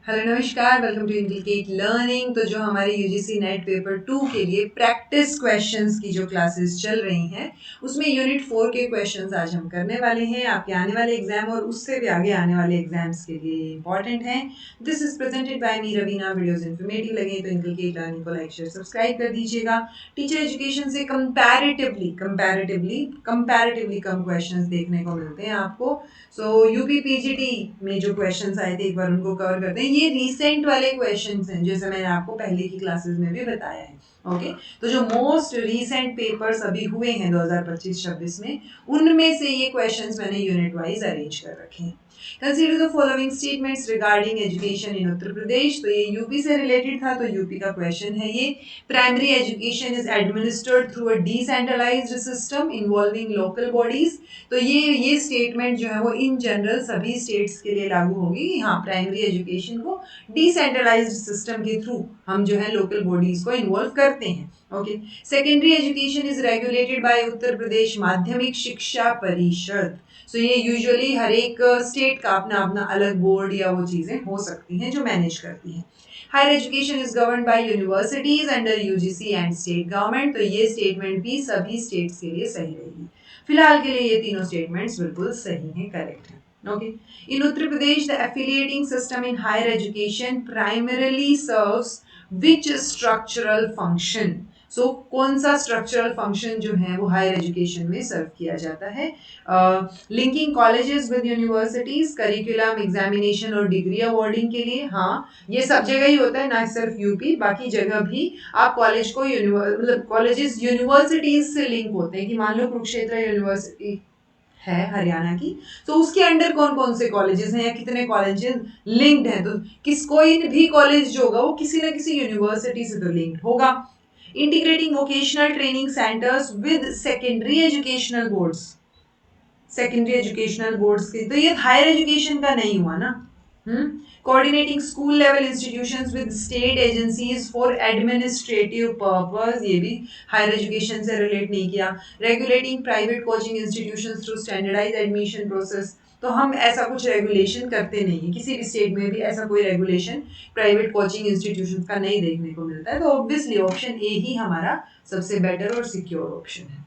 Hello नमस्कार, welcome to inculcate learning. तो जो हमारे यूजीसी नेट पेपर 2 के लिए प्रैक्टिस क्वेश्चंस की जो क्लासेस चल रही हैं उसमें यूनिट 4 के क्वेश्चंस आज हम करने वाले हैं। आपके आने वाले एग्जाम और उससे भी आगे आने वाले एग्जाम्स के लिए इंपॉर्टेंट हैं। This is presented by me Raveena. Videos informative लगे तो इनकलकेट लर्निंग को लाइक शेयर सब्सक्राइब कर दीजिएगा। टीचर एजुकेशन से कंपैरेटिवली कम क्वेश्चंस देखने को मिलते हैं आपको। सो यूपी पीजीटी में जो क्वेश्चंस आए थे एक बार उनको कवर करते हैं। ये रीसेंट वाले क्वेश्चंस हैं जैसे मैंने आपको पहले की क्लासेस में भी बताया है। ओके, तो जो मोस्ट रीसेंट पेपर्स अभी हुए हैं 2025-26 में, उनमें से ये क्वेश्चंस मैंने यूनिट वाइज अरेंज कर रखे हैं। Consider the following statements regarding education in Uttar Pradesh. तो ये यूपी से रिलेटेड था, तो यूपी का क्वेश्चन है ये। Primary education is administered through a decentralised system involving local bodies. तो ये स्टेटमेंट जो है वो इन जनरल सभी स्टेट्स के लिए लागू होगी। हाँ, प्राइमरी एजुकेशन को डिसेंट्रलाइज्ड सिस्टम के थ्रू हम जो है लोकल बॉडीज को इन्वॉल्व करते हैं। Okay, secondary education is regulated by Uttar Pradesh Madhyamik Shiksha परिषद। सो ये यूजुअली हर एक स्टेट का अपना अपना अलग बोर्ड या वो चीजें हो सकती हैं जो मैनेज करती हैं। Higher education is govern by universities under UGC and state government. तो ये स्टेटमेंट भी सभी स्टेट्स के लिए सही रहेगी। फिलहाल के लिए ये तीनों स्टेटमेंट्स बिल्कुल सही हैं, करेक्ट हैं। Okay, in Uttar Pradesh the affiliating system in higher education primarily serves which structural function. So कौन सा स्ट्रक्चरल फंक्शन जो है वो हायर एजुकेशन में सर्व किया जाता है? Linking colleges with universities, curriculum, examination और डिग्री अवॉर्डिंग के लिए। हाँ, ये सब जगह ही होता है, ना सिर्फ यूपी, बाकी जगह भी आप कॉलेज को मतलब कॉलेजेस यूनिवर्सिटीज से लिंक होते हैं। कि मान लो कुरुक्षेत्र यूनिवर्सिटी है हरियाणा की, तो उसके अंडर कौन कौन से कॉलेजेस हैं या कितने कॉलेजेस लिंक्ड हैं, तो कोई भी कॉलेज जो होगा वो किसी ना किसी यूनिवर्सिटी से तो लिंक्ड होगा। Integrating vocational training centres with secondary educational boards, secondary educational boards के, तो ये हायर एजुकेशन का नहीं हुआ ना। Coordinating school level institutions with state agencies for administrative purpose, ये भी हायर एजुकेशन से रिलेट नहीं किया। Regulating private coaching institutions through standardised admission process, तो हम ऐसा कुछ रेगुलेशन करते नहीं है, किसी भी स्टेट में भी ऐसा कोई रेगुलेशन प्राइवेट कोचिंग इंस्टीट्यूशंस का नहीं देखने को मिलता है। तो ऑब्वियसली ऑप्शन ए ही हमारा सबसे बेटर और सिक्योर ऑप्शन है।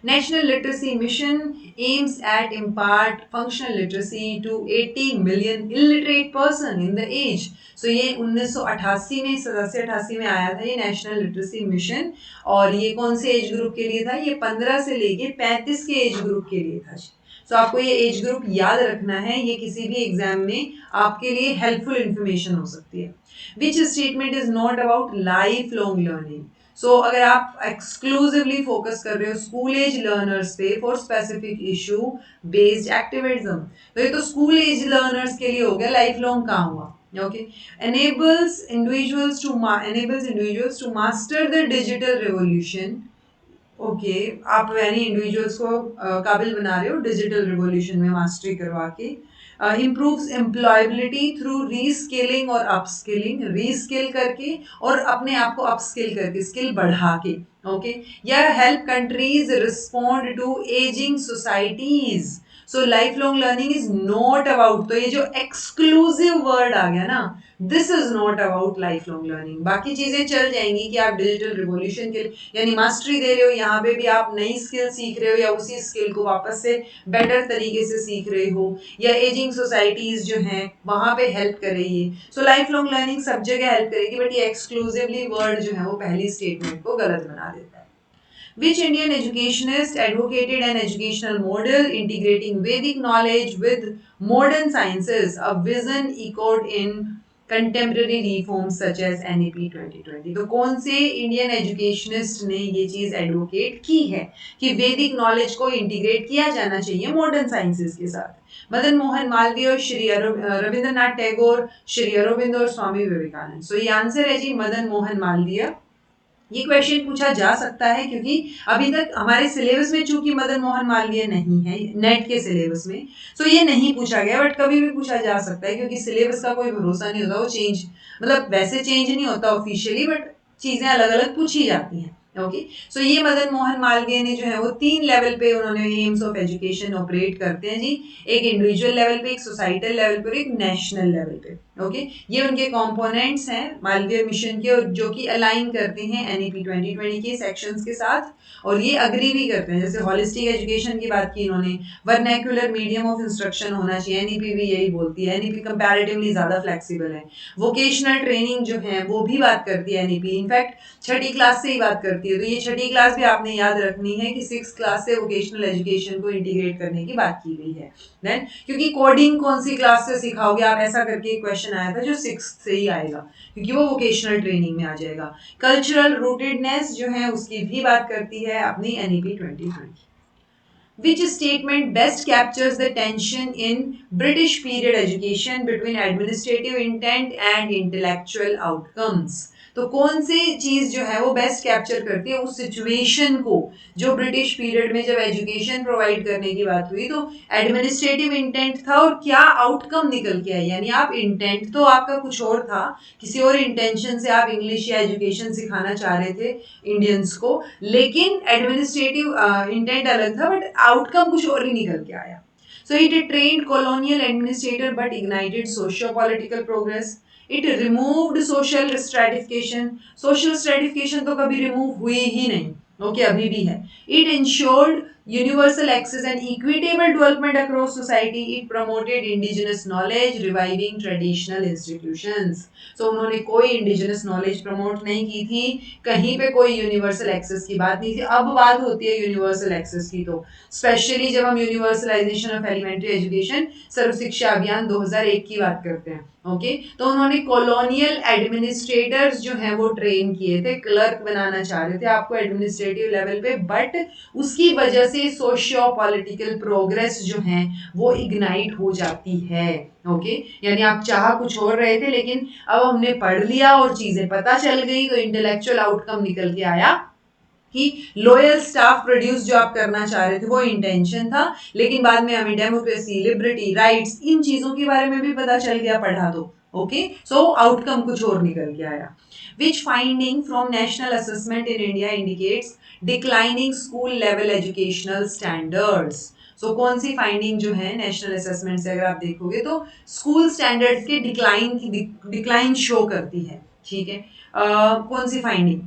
National Literacy Mission aims at impart functional literacy to 80 million illiterate person in the age. So ये 1988 में 87-88 में आया था ये नेशनल लिटरेसी मिशन। और ये कौन से एज ग्रुप के लिए था? ये 15 से लेके 35 के एज ग्रुप के लिए था। तो आपको ये एज ग्रुप याद रखना है, ये किसी भी एग्जाम में आपके लिए हेल्पफुल इंफॉर्मेशन हो सकती है। Which statement is not about lifelong learning? सो अगर आप एक्सक्लूसिवली फोकस कर रहे हो स्कूल एज लर्नर्स पे for specific issue based activism, तो ये तो स्कूल एज लर्नर्स के लिए हो गया, लाइफ लॉन्ग कहाँ हुआ? Okay, enables individuals to master the digital revolution. Okay, आप यानी इंडिविजुअल्स को काबिल बना रहे हो डिजिटल रिवॉल्यूशन में मास्टरी करवा के। इम्प्रूव्स एम्प्लॉयबिलिटी थ्रू रीस्किलिंग और अपस्किलिंग, रीस्किल करके और अपने आप को अपस्किल करके, स्किल बढ़ा के। ओके, या help countries respond to ageing societies. So life long learning is not about, तो ये जो एक्सक्लूसिव वर्ड आ गया ना, this is not about life long learning. बाकी चीजें चल जाएंगी कि आप डिजिटल रिवॉल्यूशन के यानी मास्टरी दे रहे हो, यहाँ पे भी आप नई स्किल सीख रहे हो या उसी स्किल को वापस से बेटर तरीके से सीख रहे हो, या एजिंग सोसाइटीज जो हैं वहां पे हेल्प कर रही है। सो लाइफ लॉन्ग लर्निंग सब जगह हेल्प करेगी, बट ये एक्सक्लूसिवली वर्ड जो है वो पहली स्टेटमेंट को गलत बना देता है। Which Indian educationist advocated an educational model integrating Vedic knowledge with modern sciences, a vision echoed in contemporary reforms such as NEP 2020? तो कौन से इंडियन एजुकेशनिस्ट ने ये चीज एडवोकेट की है कि वैदिक नॉलेज को इंटीग्रेट किया जाना चाहिए मॉडर्न साइंसेस के साथ? मदन मोहन मालवीय और श्री रविंद्रनाथ टैगोर, श्री अरविंद और स्वामी विवेकानंद। सो ये आंसर है जी मदन मोहन मालवीय। ये क्वेश्चन पूछा जा सकता है क्योंकि अभी तक हमारे सिलेबस में चूंकि मदन मोहन मालवीय नहीं है नेट के सिलेबस में, तो ये नहीं पूछा गया, बट कभी भी पूछा जा सकता है क्योंकि सिलेबस का कोई भरोसा नहीं होता, वो चेंज मतलब वैसे चेंज नहीं होता ऑफिशियली, बट चीजें अलग अलग पूछी जाती हैं। ओके, सो ये मदन मोहन मालवीय ने जो है वो 3 लेवल पे उन्होंने एम्स ऑफ एजुकेशन ऑपरेट करते हैं जी। एक इंडिविजुअल लेवल पे, एक सोसाइटल लेवल पे और एक नेशनल लेवल पे। ओके ये उनके कंपोनेंट्स हैं मालवीय मिशन के, और जो कि अलाइन करते हैं एनईपी 2020 के सेक्शंस के साथ, और ये अग्री भी करते हैं। जैसे होलिस्टिक एजुकेशन की बात की इन्होंने, वर्नैक्युलर मीडियम ऑफ इंस्ट्रक्शन होना चाहिए, एनईपी भी यही बोलती है। एनईपी कंपैरेटिवली ज़्यादा फ्लेक्सिबल है। वोकेशनल ट्रेनिंग जो है वो भी बात करती है एनईपी, इनफैक्ट छठी क्लास से ही बात करती है। तो ये छठी क्लास भी आपने याद रखनी है कि 6th क्लास से वोकेशनल एजुकेशन को इंटीग्रेट करने की बात की गई है। देन क्योंकि कोडिंग कौन सी क्लास से सिखाओगे आप, ऐसा करके एक क्वेश्चन आया था जो 6th से ही आएगा, क्योंकि वो वोकेशनल ट्रेनिंग में आ जाएगा। कल्चरल रूटेडनेस जो है उसकी भी बात करती है अपनी NEP 2020। Which statement best captures the tension in British period education between administrative intent and intellectual outcomes? तो कौन सी चीज जो है वो बेस्ट कैप्चर करती है उस सिचुएशन को, जो ब्रिटिश पीरियड में जब एजुकेशन प्रोवाइड करने की बात हुई तो एडमिनिस्ट्रेटिव इंटेंट था और क्या आउटकम निकल के आया। यानी आप इंटेंट तो आपका कुछ और था, किसी और इंटेंशन से आप इंग्लिश या एजुकेशन सिखाना चाह रहे थे इंडियंस को, लेकिन एडमिनिस्ट्रेटिव इंटेंट अलग था, बट आउटकम कुछ और ही निकल के आया। So it trained colonial administrator but ignited socio-political progress. It removed social stratification. Social stratification तो कभी remove हुई ही नहीं, ओके अभी भी है। It ensured universal access and equitable development across society. It promoted indigenous knowledge, reviving traditional institutions. So उन्होंने कोई indigenous knowledge promote नहीं की थी, कहीं पे कोई यूनिवर्सल एक्सेस की बात नहीं थी। अब बात होती है यूनिवर्सल एक्सेस की, तो स्पेशली जब हम यूनिवर्सलाइजेशन ऑफ एलिमेंट्री एजुकेशन सर्व शिक्षा अभियान 2001 की बात करते हैं। ओके तो उन्होंने कॉलोनियल एडमिनिस्ट्रेटर्स जो हैं वो ट्रेन किए थे, क्लर्क बनाना चाह रहे थे आपको एडमिनिस्ट्रेटिव लेवल पे, बट उसकी वजह से सोशियो पॉलिटिकल प्रोग्रेस जो है वो इग्नाइट हो जाती है। ओके यानी आप चाह कुछ और रहे थे, लेकिन अब हमने पढ़ लिया और चीजें पता चल गई, तो इंटेलेक्चुअल आउटकम निकल के आया कि लॉयल स्टाफ प्रोड्यूस जो आप करना चाह रहे थे वो इंटेंशन था, लेकिन बाद में हमें डेमोक्रेसी, लिबर्टी, राइट्स, इन चीजों के बारे में भी पता चल गया पढ़ा तो। ओके सो आउटकम कुछ और निकल के आया। Which finding from national assessment in India indicates declining school level educational standards? So कौन सी फाइंडिंग जो है नेशनल असेसमेंट से अगर आप देखोगे तो स्कूल स्टैंडर्ड्स के डिक्लाइन शो करती है। ठीक है कौन सी finding?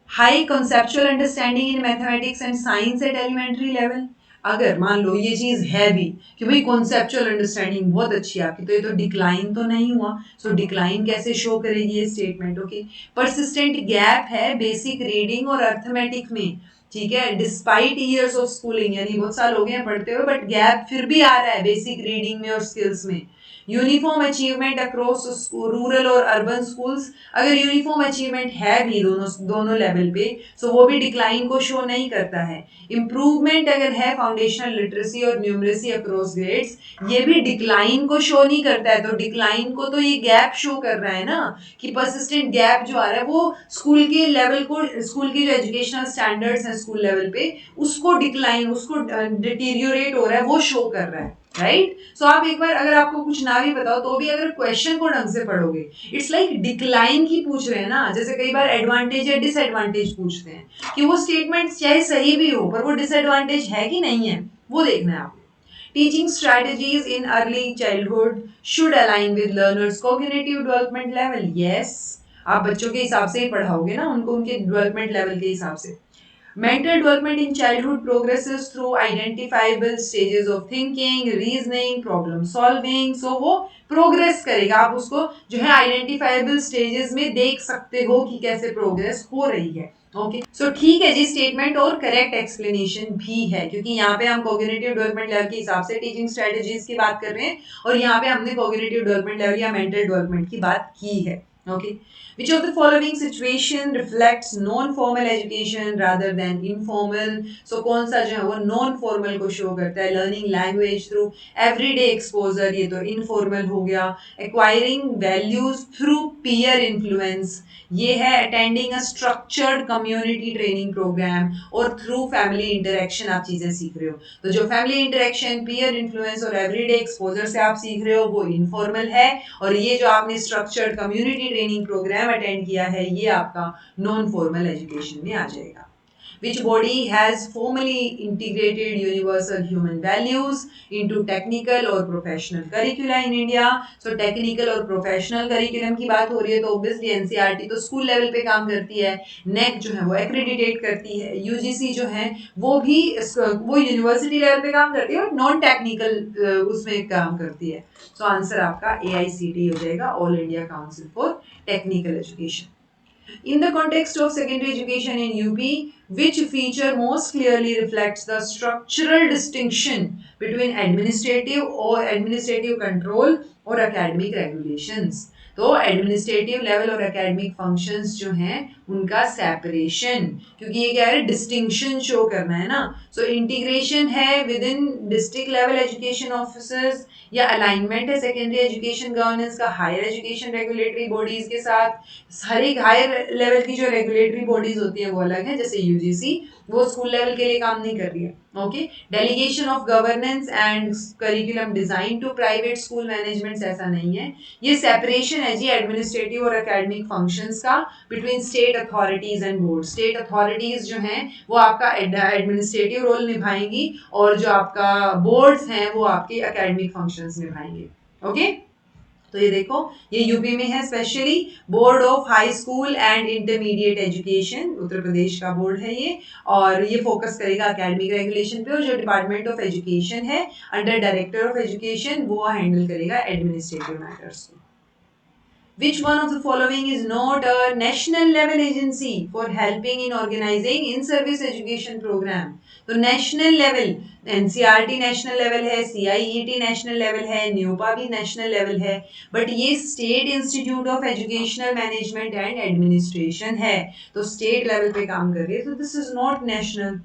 High conceptual understanding in mathematics and science at elementary level. अगर मान लो ये चीज है भी कि भाई कॉन्सेप्चुअल अंडरस्टैंडिंग बहुत अच्छी है आपकी, तो ये तो डिक्लाइन तो नहीं हुआ। सो डिक्लाइन कैसे शो करेगी ये स्टेटमेंट? ओके परसिस्टेंट गैप है बेसिक रीडिंग और अर्थमेटिक में, ठीक है, डिस्पाइट ईयर्स ऑफ स्कूलिंग, यानी बहुत साल हो गए हैं पढ़ते हुए, बट गैप फिर भी आ रहा है बेसिक रीडिंग में और स्किल्स में। यूनिफॉर्म अचीवमेंट अक्रॉस रूरल और अर्बन स्कूल्स, अगर यूनिफॉर्म अचीवमेंट है भी दोनों लेवल पे, सो वो भी डिक्लाइन को शो नहीं करता है। इम्प्रूवमेंट अगर है फाउंडेशनल लिटरेसी और न्यूमरेसी अक्रॉस ग्रेड्स, ये भी डिक्लाइन को शो नहीं करता है। तो डिक्लाइन को तो ये गैप शो कर रहा है ना, कि परसिस्टेंट गैप जो आ रहा है वो स्कूल के लेवल को, स्कूल के जो एजुकेशनल स्टैंडर्ड्स हैं स्कूल लेवल पे, उसको डिक्लाइन, उसको डिटीरियोरेट हो रहा है, वो शो कर रहा है। राइट सो आप एक बार अगर आपको कुछ ना भी बताओ तो भी अगर क्वेश्चन को ढंग से पढ़ोगे, इट्स लाइक डिक्लाइन की पूछ रहे हैं ना, जैसे कई बार एडवांटेज या डिसएडवांटेज पूछते हैं कि वो स्टेटमेंट चाहे सही भी हो पर वो डिसएडवांटेज है कि नहीं है, वो देखना है आपको। Teaching strategies in early childhood should align with learners cognitive development level. Yes आप बच्चों के हिसाब से ही पढ़ाओगे ना उनको, उनके डेवलपमेंट लेवल के हिसाब से। Mental development in childhood progresses through identifiable stages of thinking, reasoning, problem solving. So वो प्रोग्रेस करेगा, आप उसको जो है आइडेंटिफाइबल स्टेजेस में देख सकते हो कि कैसे प्रोग्रेस हो रही है। ओके सो ठीक है जी, स्टेटमेंट और करेक्ट एक्सप्लेनेशन भी है, क्योंकि यहाँ पे हम कॉग्निटिव डेवलपमेंट लेवल के हिसाब से टीचिंग स्ट्रेटजीज की बात कर रहे हैं, और यहाँ पे हमने कॉग्निटिव डेवलपमेंट लेवल या मेंटल डेवलपमेंट की बात की है। Okay. Which of the following situation reflects non-formal education rather than informal? So कौन सा जो है वो non-formal को show करता है? Learning language through everyday exposure, ये तो informal हो गया। Acquiring values through peer influence, ये है attending a structured community training program, और through family interaction आप चीजें सीख रहे हो। तो जो family interaction, peer influence और everyday exposure से आप सीख रहे हो वो informal है, और ये जो आपने structured community training programme attend किया है ये आपका नॉन फॉर्मल एजुकेशन में आ जाएगा। Which body has formally integrated universal human values into technical और professional curricula in India? So technical और professional curriculum की बात हो रही है तो obviously NCERT तो स्कूल लेवल पे काम करती है, NEC जो है वो accreditate करती है, UGC जो है वो यूनिवर्सिटी लेवल पे काम करती है और नॉन टेक्निकल उसमें काम करती है. सो आंसर आपका AICTE हो जाएगा, all India council for technical education. In the context of secondary education in UP, which feature most clearly reflects the structural distinction between administrative control और academic regulations? तो administrative level और academic functions जो हैं उनका separation, क्योंकि ये क्या है, डिस्टिंक्शन शो करना है ना. सो इंटीग्रेशन है with in district level education officers, या अलाइनमेंट है सेकेंडरी एजुकेशन गवर्नेंस का हायर एजुकेशन रेगुलेटरी बॉडीज के साथ. हर एक हायर लेवल की जो रेगुलेटरी बॉडीज होती है वो अलग है, जैसे यूजीसी वो स्कूल लेवल के लिए काम नहीं कर रही है. Okay, delegation of governance and curriculum design to private school managements ऐसा नहीं है. ये सेपरेशन है जी एडमिनिस्ट्रेटिव और एकेडमिक फंक्शंस का between state authorities and board. State authorities जो हैं वो आपका एडमिनिस्ट्रेटिव रोल निभाएंगी और जो आपका बोर्ड्स हैं वो आपके एकेडमिक फंक्शंस निभाएंगे. ओके, तो ये देखो ये यूपी में है, specially board of high school and intermediate education, Uttar Pradesh का बोर्ड है ये, और ये फोकस करेगा एकेडमिक रेगुलेशन पे, और जो डिपार्टमेंट ऑफ एजुकेशन है अंडर डायरेक्टर ऑफ एजुकेशन वो हैंडल करेगा एडमिनिस्ट्रेटिव मैटर्स को. Which one of the following is not a national level agency for helping in organizing in-service education program? तो national level NCERT national level है, CIET national level है, NUEPA भी national level है, but ये state institute of educational management and administration है, तो state level पे काम कर रही है. तो this is not national.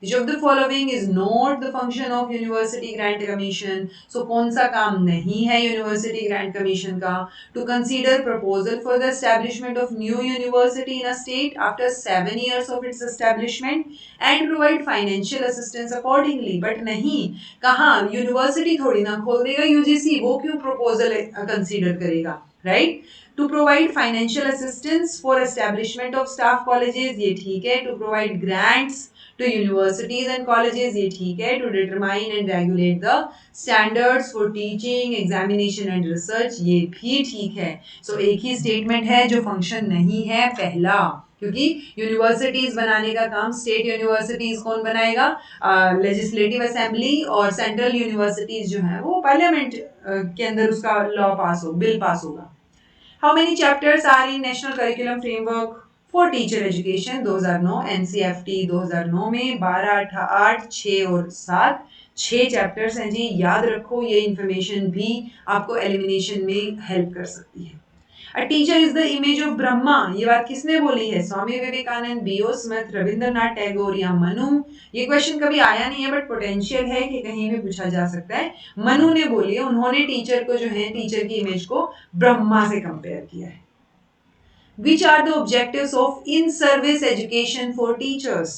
Which of the following is not the function of University Grant Commission? So कौन सा काम नहीं है University Grant Commission का? To consider proposal for the establishment of new university in a state after 7 years of its establishment and provide financial assistance accordingly. But नहीं, कहाँ university थोड़ी ना खोल देगा UGC, वो क्यों proposal consider करेगा, right? To provide financial assistance for establishment of staff colleges, ये ठीक है. To provide grants to universities and colleges, ये ठीक है. To determine and regulate the standards for teaching, examination and research, ये भी ठीक है. So एक ही स्टेटमेंट है जो फंक्शन नहीं है पहला, क्योंकि यूनिवर्सिटीज बनाने का काम स्टेट यूनिवर्सिटीज कौन बनाएगा, लेजिस्लेटिव असेंबली, और सेंट्रल यूनिवर्सिटीज जो है वो पार्लियामेंट के अंदर उसका लॉ पास हो, बिल पास होगा. How many chapters are in National Curriculum Framework for Teacher Education 2009 NCFT 2009 में 12, 8, 6 और 7 6 चैप्टर्स हैं जी. याद रखो, ये इंफॉर्मेशन भी आपको एलिमिनेशन में हेल्प कर सकती है. A teacher is the image of Brahma, ये बात किसने बोली है? स्वामी विवेकानंद, B.O. स्मिथ, रविंद्रनाथ टैगोर या मनु? ये क्वेश्चन कभी आया नहीं है बट पोटेंशियल है कि कहीं भी पूछा जा सकता है. मनु ने बोली है, उन्होंने टीचर को जो है, टीचर की इमेज को ब्रह्मा से कंपेयर किया है. Which are the objectives of in-service education for teachers?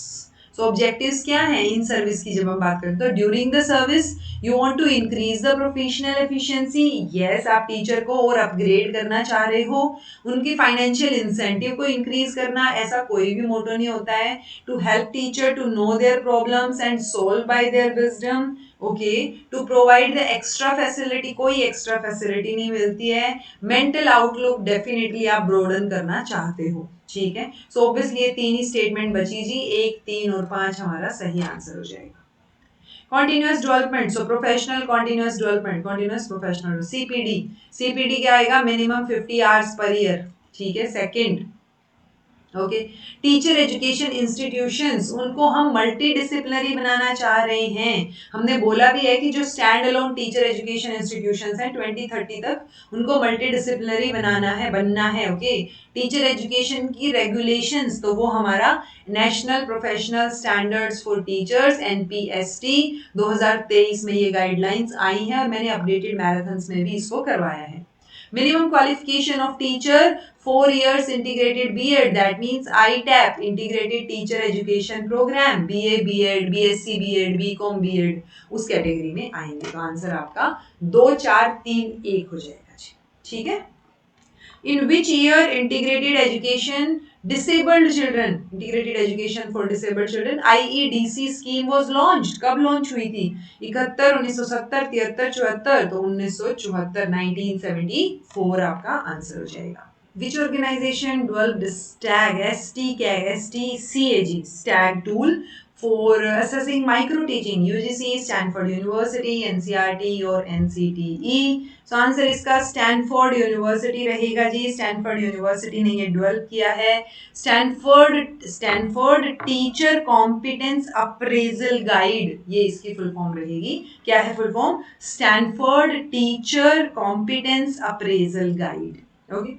So objectives क्या हैं इन सर्विस की जब हम बात करते हैं? तो during the service you want to increase the professional efficiency. Yes, आप टीचर को और अपग्रेड करना चाह रहे हो, उनकी फाइनेंशियल इंसेंटिव को इंक्रीज करना, ऐसा कोई भी मोटो नहीं होता है. To help teacher to know their problems and solve by their wisdom. Okay, to provide the extra facility, कोई एक्स्ट्रा फैसिलिटी नहीं मिलती है. मेंटल आउटलुक डेफिनेटली आप ब्रोडन करना चाहते हो, ठीक है. सो ऑब्वियसली ये तीन ही स्टेटमेंट बची जी, 1, 3 और 5 हमारा सही आंसर हो जाएगा. कॉन्टिन्यूअस डेवलपमेंट, सो professional continuous development, continuous professional. CPD, CPD क्या आएगा? मिनिमम 50 आवर्स पर ईयर, ठीक है. Second, okay, teacher education institutions, उनको हम मल्टी डिसिप्लिनरी बनाना चाह रहे हैं. हमने बोला भी है कि जो stand alone teacher education institutions हैं 2030 तक उनको मल्टी डिसिप्लिनरी बनना है. ओके, टीचर एजुकेशन की रेगुलेशंस, तो वो हमारा national professional standards for teachers NPST 2023 में ये गाइडलाइंस आई हैं और मैंने अपडेटेड मैराथन्स में भी इसको करवाया है. Minimum qualification of teacher 4 years integrated B.Ed, that means ITAP, integrated teacher education program, BA B.Ed, BSc B.Ed, BCom B.Ed, उस कैटेगरी में आएंगे. तो आंसर आपका 2, 4, 3, 1 हो जाएगा जी, ठीक है. In which year integrated education for disabled children IEDC scheme was launched? कब लॉन्च हुई थी? 71, 1970, 73, 74, तो 1974, 1974 आपका आंसर हो जाएगा. Which organization developed STAG, STCAG, STAG tool for assessing micro teaching? UGC, Stanford University, NCRT और NCTE. So आंसर इसका Stanford university रहेगा जी. स्टैनफोर्ड यूनिवर्सिटी ने ये डेवलप किया है. Stanford teacher competence appraisal guide, ये इसकी फुल फॉर्म रहेगी. क्या है full form? Stanford teacher competence appraisal guide. Okay.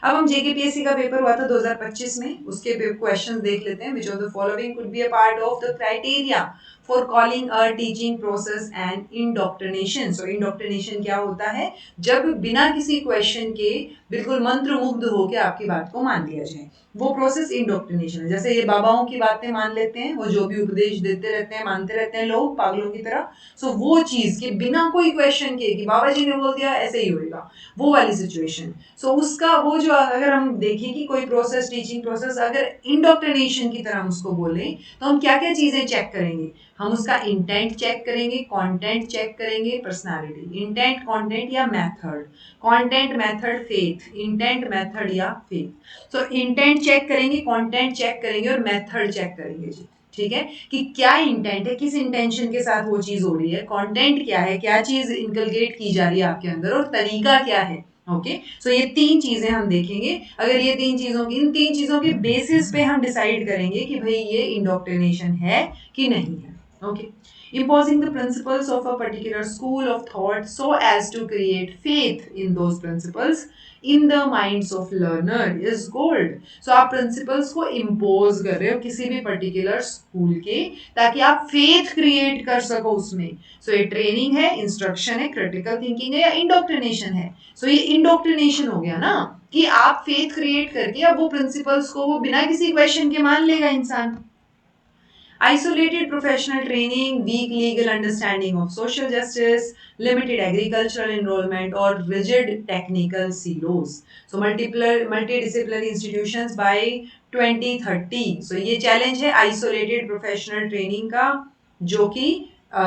अब हम जेकेपीएससी का पेपर हुआ था 2025 में, उसके क्वेश्चन देख लेते हैं. विच of the following could be a part of the criteria for calling a teaching process and indoctrination. So indoctrination क्या होता है? जब बिना किसी क्वेश्चन के बिल्कुल मंत्रमुग्ध होकर आपकी बात को मान लिया जाए, वो प्रोसेस इंडोक्ट्रिनेशन है. जैसे ये बाबाओं की बातें मान लेते हैं, वो जो भी उपदेश देते रहते हैं मानते रहते हैं लोग पागलों की तरह. सो वो चीज के बिना कोई क्वेश्चन के कि बाबा जी ने बोल दिया ऐसे ही होएगा, वो वाली सिचुएशन. सो उसका वो जो अगर हम देखें कि कोई प्रोसेस, टीचिंग प्रोसेस अगर इंडोक्ट्रिनेशन की तरह हम उसको बोलें, तो हम क्या क्या चीजें चेक करेंगे? हम उसका इंटेंट चेक करेंगे, कंटेंट चेक करेंगे, पर्सनालिटी. इंटेंट, कंटेंट या method. Content, method, faith. Intent, method या फेथ. सो इंटेंट चेक करेंगे, कंटेंट चेक करेंगे और मेथड चेक करेंगे जी. ठीक है, कि क्या इंटेंट है, किस इंटेंशन के साथ वो चीज हो रही है, कंटेंट क्या है, क्या चीज इनकलकेट की जा रही है आपके अंदर, और तरीका क्या है. ओके. सो ये तीन चीजें हम देखेंगे. अगर ये इन तीन चीजों के बेसिस पे हम डिसाइड करेंगे कि भाई ये इंडोक्ट्रिनेशन है कि नहीं है. Okay. Imposing the principles of a particular school of thought so as to create faith in those principles in the minds of learner is gold. So आप principles को impose कर रहे हो किसी भी particular school के, ताकि आप faith create कर सको उसमें. So ये training है, instruction है, critical thinking है या indoctrination है. So ये indoctrination हो गया ना, कि आप faith create करके अब वो principles को वो बिना किसी question के मान लेगा इंसान. Isolated professional training, weak legal understanding of social justice, limited agricultural enrollment, or rigid technical silos. So multidisciplinary institutions by 2030. So ये challenge है isolated professional training का, जो कि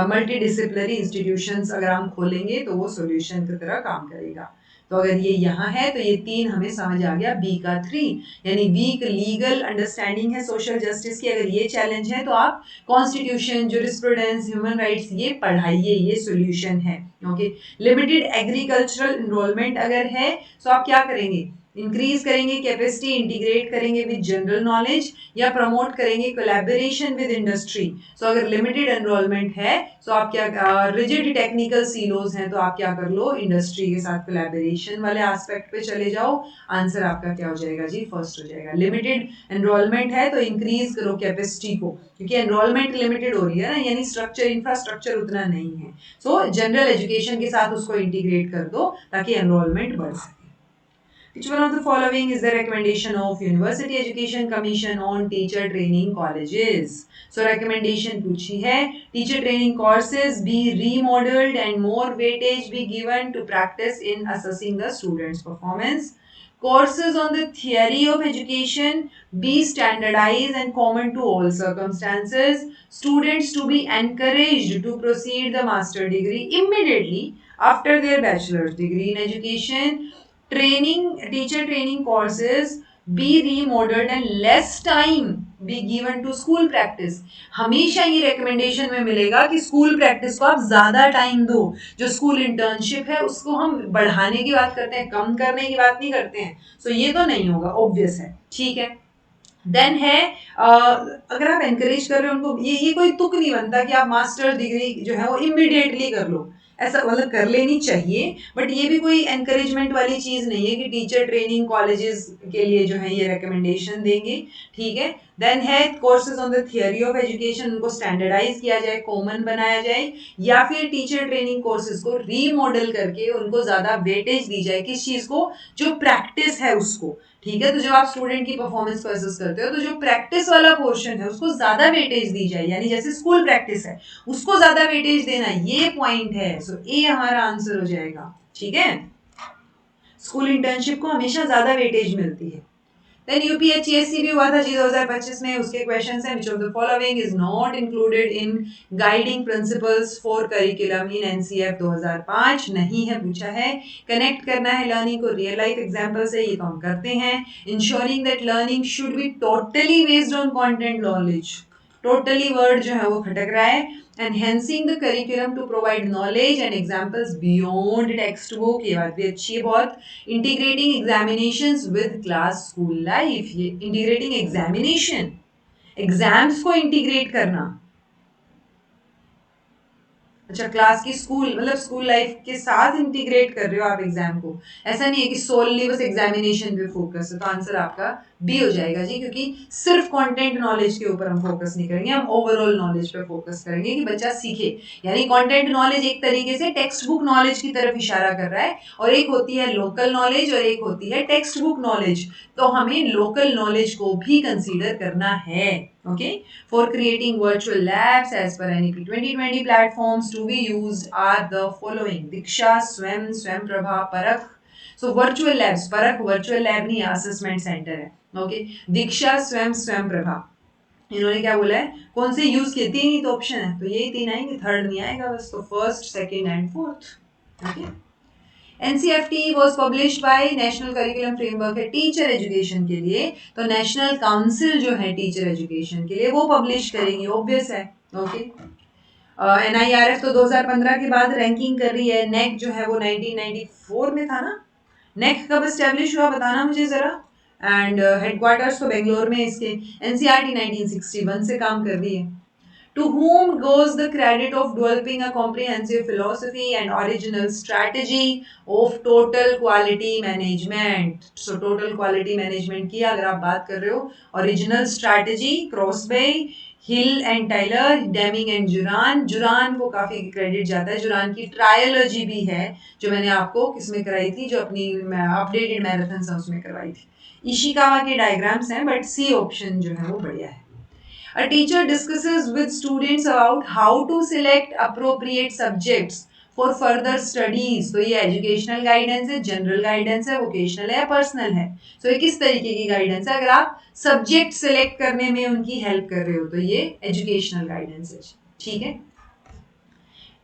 मल्टीडिसिप्लिनरी इंस्टीट्यूशंस अगर हम खोलेंगे तो वो सॉल्यूशन की तरह काम करेगा. तो अगर ये यहाँ है तो ये तीन हमें समझ आ गया. बी का 3 यानी वीक लीगल अंडरस्टैंडिंग है सोशल जस्टिस की. अगर ये चैलेंज है तो आप कॉन्स्टिट्यूशन, ज्यूरिस्प्रूडेंस, ह्यूमन राइट्स ये पढ़ाइए, ये सॉल्यूशन है. ओके. लिमिटेड एग्रीकल्चरल एनरोलमेंट अगर है तो आप क्या करेंगे? इंक्रीज करेंगे कैपेसिटी, इंटीग्रेट करेंगे विद जनरल नॉलेज, या प्रमोट करेंगे कोलैबोरेशन विद इंडस्ट्री. सो अगर लिमिटेड एनरोलमेंट है तो आप क्या, रिजिड टेक्निकल सीलोज हैं तो आप क्या कर लो? इंडस्ट्री के साथ कोलैबोरेशन वाले एस्पेक्ट पे चले जाओ. आंसर आपका क्या हो जाएगा जी? फर्स्ट हो जाएगा. लिमिटेड एनरोलमेंट है तो इंक्रीज करो कैपेसिटी को, क्योंकि एनरोलमेंट लिमिटेड हो रही है ना, यानी स्ट्रक्चर, इंफ्रास्ट्रक्चर उतना नहीं है. सो जनरल एजुकेशन के साथ उसको इंटीग्रेट कर दो ताकि एनरोलमेंट बढ़ सके. Which one of the following is the recommendation of University Education Commission on teacher training colleges? So recommendation पूछी है, teacher training courses be remodeled and more weightage be given to practice in assessing the students' performance. Courses on the theory of education be standardized and common to all circumstances. Students to be encouraged to proceed the master degree immediately after their bachelor's degree in education. Teacher training courses be remodeled and less time be given to school practice. हमेशा ये recommendation में मिलेगा कि school practice को आप ज्यादा time दो. जो स्कूल इंटर्नशिप है उसको हम बढ़ाने की बात करते हैं, कम करने की बात नहीं करते हैं. सो ये तो नहीं होगा, ऑब्वियस है. ठीक है. देन है अगर आप एनकरेज कर रहे हो उनको, ये कोई तुक नहीं बनता कि आप मास्टर डिग्री जो है वो इमीडिएटली कर लो. ऐसा मतलब कर लेनी चाहिए, बट ये भी कोई एनकरेजमेंट वाली चीज नहीं है कि टीचर ट्रेनिंग कॉलेजेस के लिए जो है ये रिकमेंडेशन देंगे. ठीक है. देन है courses on the theory of education, उनको स्टैंडर्डाइज किया जाए, कॉमन बनाया जाए, या फिर टीचर ट्रेनिंग कोर्सेज को रीमॉडल करके उनको ज्यादा वेटेज दी जाए. किस चीज को? जो प्रैक्टिस है उसको. ठीक है. तो जब आप स्टूडेंट की परफॉर्मेंस को असेस करते हो तो जो प्रैक्टिस वाला पोर्शन है उसको ज्यादा वेटेज दी जाए, यानी जैसे स्कूल प्रैक्टिस है उसको ज्यादा वेटेज देना, ये पॉइंट है. सो ए हमारा आंसर हो जाएगा. ठीक है. स्कूल इंटर्नशिप को हमेशा ज्यादा वेटेज मिलती है। देन यूपीएचसीएससी भी हुआ था जी 2025 में, उसके क्वेश्चंस हैं, which of the following is not included in guiding principles for curriculum in NCF 2005, नहीं है, पूछा है। कनेक्ट करना है लर्निंग को रियल लाइफ एग्जांपल से, ये तो हम करते हैं। Ensuring that learning should be totally based on content knowledge, totally word जो है वो खटक रहा है। Enhancing the curriculum to provide knowledge and examples beyond text book, ये बात भी अच्छी है बहुत। Integrating examinations with class school life, ये इंटीग्रेटिंग एग्जामिनेशन, एग्जाम्स को इंटीग्रेट करना। अच्छा, क्लास की स्कूल मतलब स्कूल लाइफ के साथ इंटीग्रेट कर रहे हो आप एग्जाम को, ऐसा नहीं है कि सोलली बस एग्जामिनेशन पे फोकस है। तो आंसर आपका बी हो जाएगा जी, क्योंकि सिर्फ कंटेंट नॉलेज के ऊपर हम फोकस नहीं करेंगे, हम ओवरऑल नॉलेज पे फोकस करेंगे कि बच्चा सीखे। यानी कंटेंट नॉलेज एक तरीके से टेक्स्ट बुक नॉलेज की तरफ इशारा कर रहा है, और एक होती है लोकल नॉलेज और एक होती है टेक्स्ट बुक नॉलेज। तो हमें लोकल नॉलेज को भी कंसीडर करना है। Okay, for creating virtual labs as per NEP 2020 platforms to be used are the following: Diksha, Swam, Swamprabha, Parakh. So virtual labs, Parakh virtual lab नहीं assessment center है. Okay, Diksha, Swam, Swamprabha. इन्होंने क्या बोला है, कौन से use किए? तीन ही तो ऑप्शन है, तो यही तीन आएंगे, थर्ड नहीं आएगा बस। तो first, second and fourth. Okay, NCFT was published by national curriculum framework है टीचर एजुकेशन के लिए, तो नेशनल काउंसिल जो है टीचर एजुकेशन के लिए वो पब्लिश करेगी, ऑब्वियस है। ओके, NIRF तो 2015 के बाद रैंकिंग कर रही है। नेक जो है वो 1994 में था ना, नेक कब एस्टेब्लिश हुआ बताना मुझे जरा। एंड हेडक्वार्टर्स तो बेंगलोर में इसके। NCERT 1961 से काम कर रही है। To whom goes the credit of developing a comprehensive philosophy and original strategy of total quality management? So total quality management की अगर आप बात कर रहे हो, original strategy Crosby, Hill and Tyler, Deming and Juran. Juran को काफी credit जाता है, जुरान की ट्रायोलॉजी भी है जो मैंने आपको किसमें कराई थी, जो अपनी अपडेटेड मैराथन है उसमें करवाई थी। इशिकावा के डायग्राम्स हैं, बट सी ऑप्शन जो है वो बढ़िया है। A teacher discusses with students about how to select appropriate subjects for further studies. तो ये एजुकेशनल गाइडेंस है, जनरल गाइडेंस है, वोकेशनल है या पर्सनल है। तो ये किस तरीके की गाइडेंस है? अगर आप सब्जेक्ट सेलेक्ट करने में उनकी हेल्प कर रहे हो तो ये एजुकेशनल गाइडेंस है। ठीक है।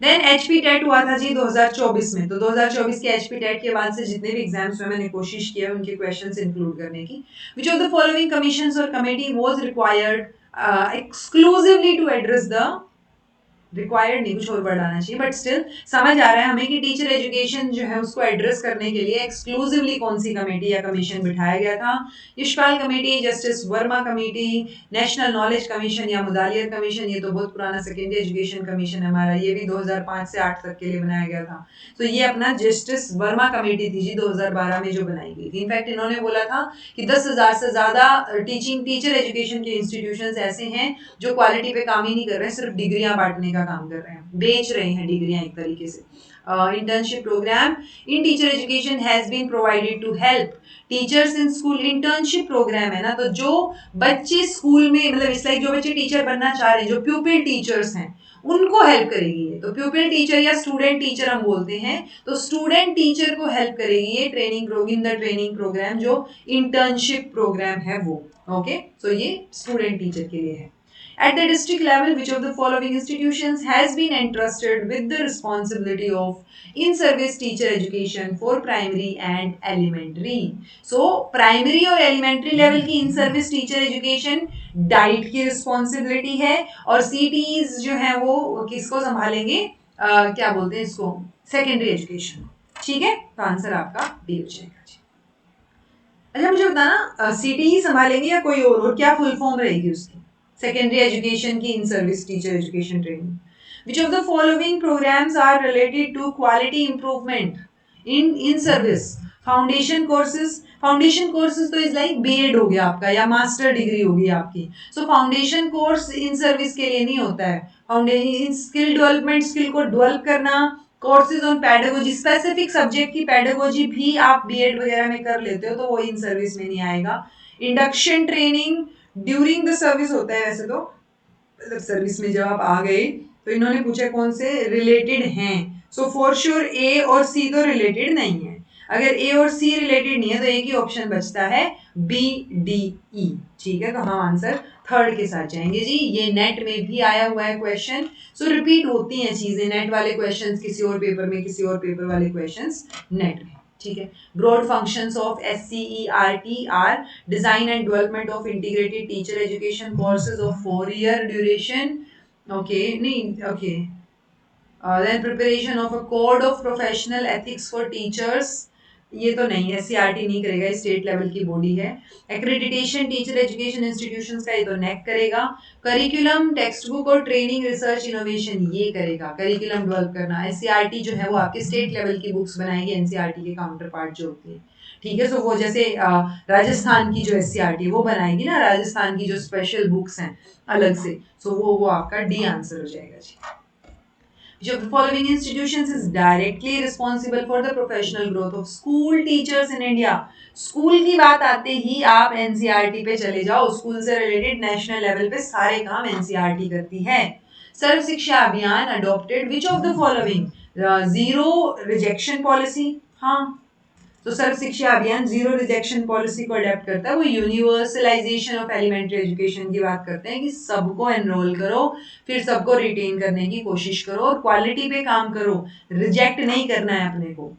देन एचपी टेट हुआ था जी 2024 में, तो 2024 के एचपी टेट के बाद से जितने भी एग्जाम्स हुए मैंने कोशिश किया उनके क्वेश्चंस इंक्लूड करने की। Which of the following commissions और committee was required exclusively to address the required नहीं, कुछ और वर्ड आना चाहिए, बट स्टिल समझ आ रहा है हमें कि टीचर एजुकेशन जो है उसको एड्रेस करने के लिए एक्सक्लूसिवली कौन सी कमेटी या कमीशन बिठाया गया था। Yashpal committee, justice Verma committee, national knowledge commission या मुदालियर कमीशन। ये तो बहुत पुराना सेकेंडरी एजुकेशन कमीशन है हमारा, ये भी 2005 से 8 तक के लिए बनाया गया था। तो ये अपना जस्टिस वर्मा कमेटी थी जी 2012 में जो बनाई गई थी। इनफैक्ट इन्होंने बोला था कि 10,000 से ज्यादा टीचर एजुकेशन के इंस्टीट्यूशन ऐसे हैं जो क्वालिटी पे काम ही नहीं कर रहे हैं, सिर्फ डिग्रियां बांटने का काम कर रहे हैं, बेच रहे हैं डिग्रियां एक तरीके से। Internship programme in teacher education has been provided to help teachers in school. Internship programme है ना, तो जो बच्चे स्कूल में मतलब इस लाइक जो बच्चे टीचर बनना चाह रहे हैं, जो प्यूपिल टीचर्स हैं उनको हेल्प करेगी ये। तो प्यूपिल टीचर या स्टूडेंट टीचर हम बोलते हैं, तो स्टूडेंट टीचर को हेल्प करेगी ये ट्रेनिंग प्रोग्राम जो इंटर्नशिप प्रोग्राम है वो। ओके, सो ये स्टूडेंट टीचर के लिए है। At the district level, which of the following institutions has been entrusted with the responsibility of in-service teacher education for primary and elementary? So, primary और elementary level की in-service teacher education diet की responsibility है, और CTEs जो है वो किसको संभालेंगे, क्या बोलते हैं इसको, सेकेंडरी एजुकेशन। ठीक है, तो आंसर आपका डी हो जाएगा जी। अच्छा मुझे बताना, CTE संभालेंगे या कोई और क्या फुल फॉर्म रहेगी उसकी? सेकेंडरी एजुकेशन की in service teacher education training. Which of the following programmes are related to quality improvement in service? Foundation courses. Foundation courses तो इज लाइक बीएड हो गया आपका या मास्टर डिग्री होगी आपकी। So foundation course in service के लिए नहीं होता है। फाउंडेशन स्किल डेवलपमेंट, स्किल को डेवलप करना, courses on pedagogy, specific subject की पेडागोजी भी आप बीएड वगैरह में कर लेते हो तो वो इन सर्विस में नहीं आएगा। Induction training during the service होता है वैसे तो, मतलब सर्विस में जब आप आ गए तो इन्होंने पूछा कौन से रिलेटेड हैं। सो फॉर श्योर ए और सी तो रिलेटेड नहीं है। अगर ए और सी रिलेटेड नहीं है तो एक ही ऑप्शन बचता है बी डी ई। ठीक है, तो हम आंसर थर्ड के साथ जाएंगे जी। ये नेट में भी आया हुआ है क्वेश्चन। सो रिपीट होती हैं चीजें, नेट वाले क्वेश्चंस किसी और पेपर में, किसी और पेपर वाले क्वेश्चंस नेट में। ठीक है, broad functions of SCERT are design and development of integrated teacher education courses of 4 year duration. Okay, नहीं, okay, then preparation of a code of professional ethics for teachers, ये तो नहीं, SCRT नहीं करेगा, state level की body है। Accreditation teacher education institutions का ये तो नेक करेगा। करिकुलम, टेक्स्ट बुक और ट्रेनिंग रिसर्च इनोवेशन ये करेगा, करिकुलम डेवलप करना। SCRT जो है वो आपके स्टेट लेवल की बुक्स बनाएगी, NCRT के काउंटर पार्ट जो होती है। ठीक है, सो वो जैसे राजस्थान की जो SCRT वो बनाएगी ना, राजस्थान की जो स्पेशल बुक्स हैं अलग से, सो वो आपका डी आंसर हो जाएगा जी। Which of the following institutions is directly responsible for the professional growth of school teachers in India? School की बात आते ही आप NCERT पे चले जाओ, स्कूल से रिलेटेड नेशनल लेवल पे सारे काम NCERT करती है। सर्व शिक्षा अभियान adopted which of the following? Zero rejection policy, हाँ, तो सर्व शिक्षा अभियान जीरो रिजेक्शन पॉलिसी को अडेप्ट करता है। वो यूनिवर्सलाइजेशन ऑफ एलिमेंट्री एजुकेशन की बात करते हैं कि सबको एनरोल करो, फिर सबको रिटेन करने की कोशिश करो और क्वालिटी पे काम करो, रिजेक्ट नहीं करना है अपने को।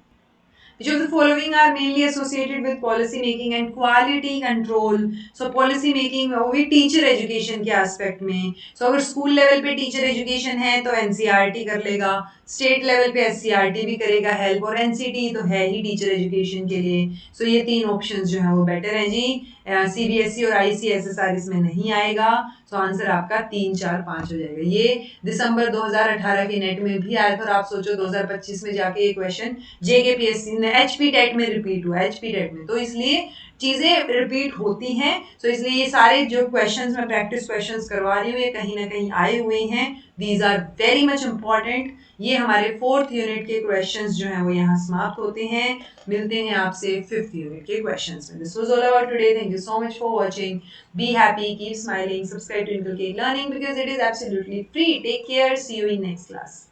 Which of the following are mainly associated with policy making and quality control? So policy making वो भी टीचर एजुकेशन के एस्पेक्ट में। So अगर स्कूल लेवल पे टीचर एजुकेशन है तो NCERT कर लेगा, स्टेट लेवल पे SCRT भी करेगा हेल्प, और NCT तो है ही टीचर एजुकेशन के लिए। सो ये तीन ऑप्शंस जो है वो बेटर हैं जी। CBSE और ICSSR इसमें नहीं आएगा। सो आंसर आपका 3, 4, 5 हो जाएगा। ये दिसंबर 2018 के नेट में भी आया था और आप सोचो 2025 में जाके ये क्वेश्चन JKPSC ने HP टेट में रिपीट हुआ, HP टेट में, तो इसलिए चीजें रिपीट होती हैं। तो इसलिए ये सारे जो क्वेश्चंस मैं प्रैक्टिस क्वेश्चंस करवा रही हूँ ये कहीं ना कहीं आए हुए हैं। These are very much important. ये हमारे 4th यूनिट के क्वेश्चंस जो हैं वो यहाँ समाप्त होते हैं। मिलते हैं आपसे 5th यूनिट के क्वेश्चंस में। This was all about today. Thank you so much for watching. Be happy, keep smiling, subscribe to Twinkle Cake Learning because it is absolutely free. Take care. See you in next class.